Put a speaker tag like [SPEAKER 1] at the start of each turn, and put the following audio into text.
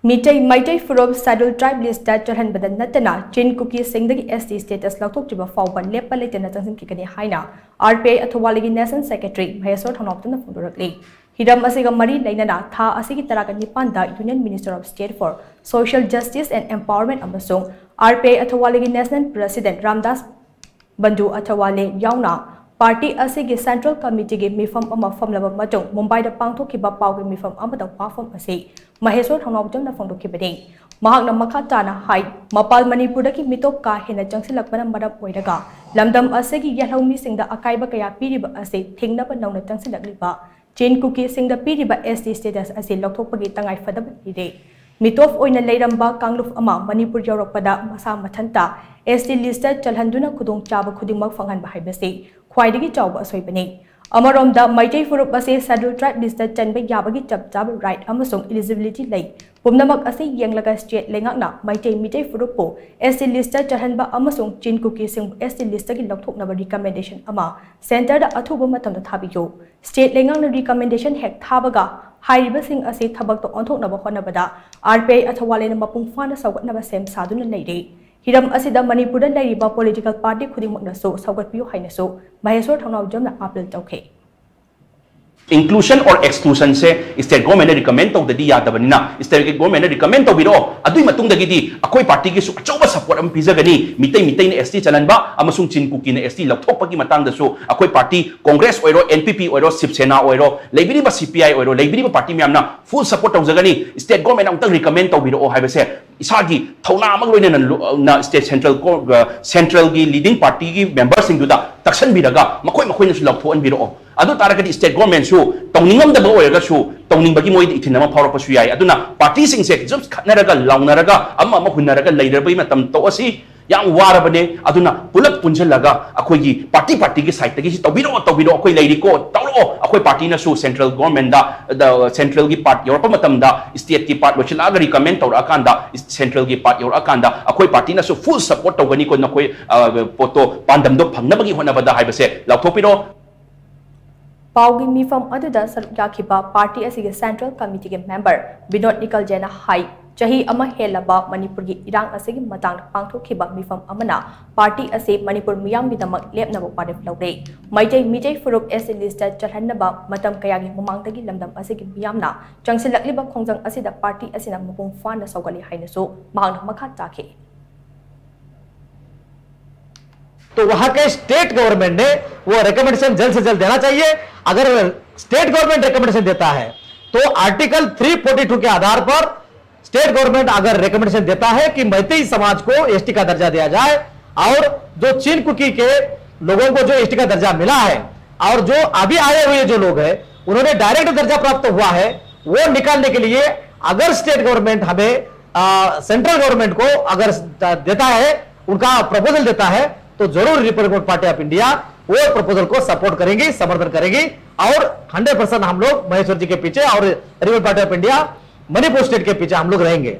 [SPEAKER 1] मीटै मैटै फुरुब schedule tribe list चलहनबद नतना चिन कुकी सिंगदगी एसटी स्टेटस लौथोक्त्रिबा फाउबा लेप्पा लेतना चंसिनखिगनी हाइना आरपीआई अथवालीगी नेशनल सेक्रेटरी महेश्वर थौनोक्तुना फोंदोरकली हिरम असिगा मरी लेना था असिगी तरागा निपानदा union minister of state for social justice and empowerment अमसुंग आरपीआई अथवालीगी नेशनल प्रेसिडेंट रामदास बंधु अथवाले याउना पार्टी असिगी सेंट्रल कमिटी के मिफम अमा फमलबा मतुंग मुंबईदा पांगथोखिबा पाउगी मिफम अमदा पाफम असे महेश्वर थौनोक्तुना फोंदोखिबनी महाकना मखा ताना हाई मपाल मणिपुरदगी मितोप का हेना चंसिलकबना मरम ओइरगा लमदम असिगी यलौमी सिंगदा अकाइबा कया पीरिबा असे थेंगनबा नौना चंसिलकलिबा चीन कुकी सिंगदा पीरिबा एसटी स्टेटस असे लौथोकपगी तंगाई फदबनी मितोफ ओइना लेरंबा कांगलुफ अमा मणिपुर यौरकपदा मसा मथंता एसटी लिस्ट चलहंदुना खुदोंग चाबा खुदिंगमक फंगहनबा हाइबसे ख्वाइदगी चाउबा असोइबनी अमरोमदा मैटै फुरुप असे शेड्यूल ट्राइब लिस्ट चनबा याबगी चप चाब राइट अमसुंग एलिजिबिलिटी लई पुमनमक असे यंगलगा state लेंगाकना मैटै मिटै फुरुपो ST list चलहनबा अमसुंग Chin cookie सिंग एसटी लिस्ट की लौथोकनबा रिकमेंडेशन अमा सेंटर दा अथुबा मतमदा थाबियो स्टेट लेंगाकना रिकमेंडेशन हेक थाबगा हाइरिबसिंग असे थबक तो ओंथोकनबा होनबदा आरपीआई अथवालेना मपुंग फाना सौगतनबा सेम सादुना लेरे हिरम असिदा मणिपुरदा लेरिबा पॉलिटिकल पार्टी खुदिमकनसो सौगतपियो हाइनसो महेश्वर थौनावजमना अपील तौखे
[SPEAKER 2] इंक्लूशन और एक्सक्लूशन से स्टेट गवर्नमेंट ने रिकमेंड तौददी यादबनिना स्टेट गवर्नमेंट ने रिकमेंड तौबिरो अदुई मतुंगदगिदी अखोई पार्टी की अचौबा सपोर्ट अम पिजगनी मितै मितै ने एसटी चलनबा अमसुंग चिन कुकी ने एसटी लौथोकपगी मतंगदसु अखोई पार्टी कांग्रेस ओइरो एनपीपी ओइरो शिवसेना ओइरो लेबिरिबा सीपीआई ओइरो लेबिरिबा पार्टी म्यामना फुल सपोर्ट तौजगनी स्टेट गवर्नमेंट अमतंग रिकमेंड तौबिरो हाइबसे इसागी थौना अमग लोइना स्टेट सेंट्रल की लीडिंग पार्टी की मेंबर सिंगदुदा तक्सनबिरगा मखोई मखोइनसु लौथोअनबिरो अदु तारगदी स्टेट गवर्नमेंट सु तौनिंगमदबा ओइरगसु तौनिंगबगी मोइ इथिनमा फावरपसु याय अदुना पार्टी सिंगसे जस्ट खनरगा लाउनरगा अम्मा अमा हुनरगा लेरबई मतम तोअसी याम वारबने अदुना पुलप पुंजलगा अखोइगी पार्टी की साइड तगी तौबिरो अखोइ लेरिको तौरो अखोइ पार्टी नसु सेंट्रल गवर्नमेंट दा सेंट्रल की पार्ट योरप मतमदा स्टेट की पार्ट वचिलागा रिकमेंड तौरा अकांदा सेंट्रल की पार्ट योरा अकांदा अखोइ पार्टी नसु फुल सपोर्ट तौगनी को नखोइ पोतो पांदमदो फंगनबगी होनबदा हाइबसे लाउथोपिरो
[SPEAKER 1] पाउगी मिफम अदुदा सरुक याखिबा पार्टी असिगे सेंट्रल कमिटी के मेंबर विनोद निकल जैना हाई चाही अमा हेलबा मणिपुर की इरांग असिगे मतांग पांगथोखिबा मिफम अमना पार्टी असे मणिपुर मियामगिदमक लेपनबो पारेफ लौरे मैटै मिटै फुरुप एसटी लिस्ट चलहनबा मतम कयागी ममांगदगी लमदम असिगे मियामना चंगसिलक्लिबा खोंजंग असिदा पार्टी असिना मपुंग फाना सौगली हाइनसो मांग मखा ताखे
[SPEAKER 3] तो वहां के स्टेट गवर्नमेंट ने वो रिकमेंडेशन जल्द से जल्द देना चाहिए। अगर स्टेट गवर्नमेंट रिकमेंडेशन देता है तो आर्टिकल 342 के आधार पर स्टेट गवर्नमेंट अगर रिकमेंडेशन देता है कि मैतेई समाज को एसटी का दर्जा दिया जाए और जो चीन कुकी के लोगों को जो एसटी का दर्जा मिला है और जो अभी आए हुए जो लोग हैं उन्होंने डायरेक्ट दर्जा प्राप्त हुआ है वो निकालने के लिए अगर स्टेट गवर्नमेंट हमें सेंट्रल गवर्नमेंट को अगर देता है, उनका प्रपोजल देता है तो जरूर रिपब्लिकन पार्टी ऑफ इंडिया वो प्रपोजल को सपोर्ट करेंगी, समर्थन करेंगी और 100% हम लोग महेश्वर जी के पीछे और Republican party of India Manipur state के पीछे हम लोग रहेंगे।